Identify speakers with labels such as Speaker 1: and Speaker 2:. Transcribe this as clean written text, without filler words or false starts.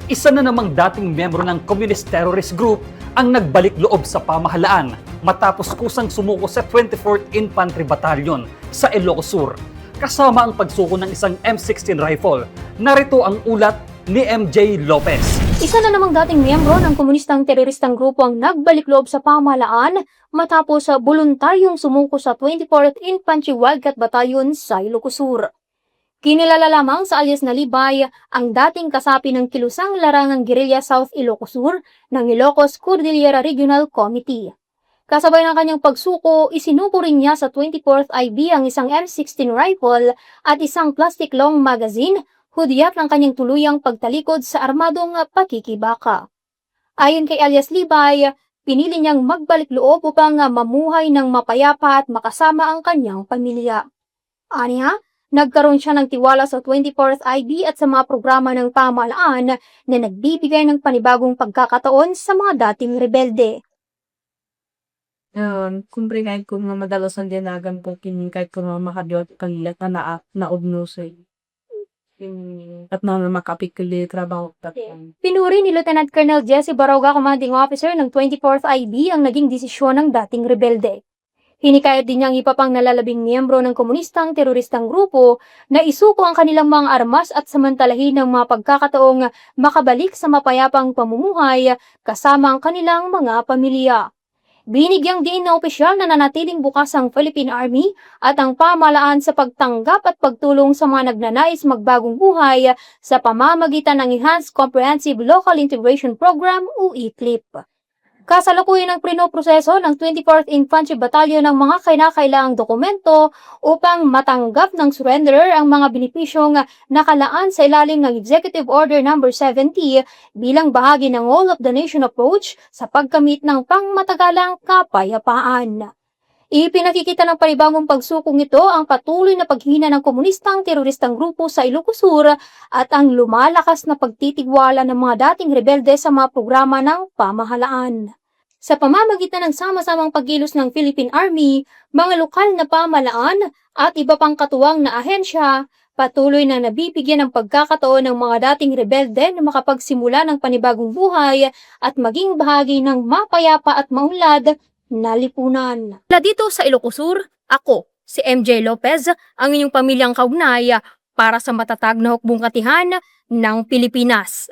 Speaker 1: Isa na namang dating miyembro ng Communist Terrorist Group ang nagbalik loob sa pamahalaan matapos kusang sumuko sa 24th Infantry Battalion sa Ilocos Sur. Kasama ang pagsuko ng isang M16 rifle. Narito ang ulat ni MJ Lopez.
Speaker 2: Isa na namang dating miyembro ng komunistang teroristang grupo ang nagbalik loob sa pamahalaan matapos sa voluntaryong sumuko sa 24th Infantry Wildcat Battalion sa Ilocos Sur. Kinilala lamang sa alias na Libay ang dating kasapi ng kilusang larangang Guerrilla South Ilocos Sur ng Ilocos Cordillera Regional Committee. Kasabay ng kanyang pagsuko, isinuko rin niya sa 24th IB ang isang M16 rifle at isang plastic long magazine, hudyat ng kanyang tuluyang pagtalikod sa armadong pakikibaka. Ayon kay alias Libay, pinili niyang magbalik loob upang mamuhay ng mapayapa at makasama ang kanyang pamilya. Aniya, nagkaroon siya ng tiwala sa 24th IB at sa mga programa ng pamahalaan na nagbibigay ng panibagong pagkakataon sa mga dating rebelde.
Speaker 3: Kumpre kahit kung nga madalasan din nagan po kinin kahit kung nga makadiot kalilat na naubnosay. At na makapikili trabaho tatang.
Speaker 2: Pinuri ni Lieutenant Colonel Jesse Baroga, Commanding Officer ng 24th IB, ang naging desisyon ng dating rebelde. Hinikayat din niyang iba pang nalalabing miyembro ng komunistang teroristang grupo na isuko ang kanilang mga armas at samantalahin ng mga pagkakataong makabalik sa mapayapang pamumuhay kasama ang kanilang mga pamilya. Binigyang din na opisyal na nanatiling bukas ang Philippine Army at ang pamahalaan sa pagtanggap at pagtulong sa mga nagnanais magbagong buhay sa pamamagitan ng Enhanced Comprehensive Local Integration Program o ECLIP. Kasalukuyan ng pinoproseso ng 24th Infantry Battalion ng mga kinakailangang dokumento upang matanggap ng surrenderer ang mga benepisyong nakalaan sa ilalim ng Executive Order No. 70 bilang bahagi ng All of the Nation approach sa pagkamit ng pangmatagalang kapayapaan. Ipinakikita ng panibagong pagsukong ito ang patuloy na paghina ng komunistang teroristang grupo sa Ilocos Sur at ang lumalakas na pagtitigwala ng mga dating rebelde sa mga programa ng pamahalaan. Sa pamamagitan ng sama-samang pagkilos ng Philippine Army, mga lokal na pamahalaan at iba pang katuwang na ahensya, patuloy na nabibigyan ng pagkakataon ng mga dating rebelde na makapagsimula ng panibagong buhay at maging bahagi ng mapayapa at maunlad na lipunan. Dito sa Ilocos Sur, ako, si MJ Lopez, ang inyong pamilyang kaugnay para sa matatag na hukbong katihan ng Pilipinas.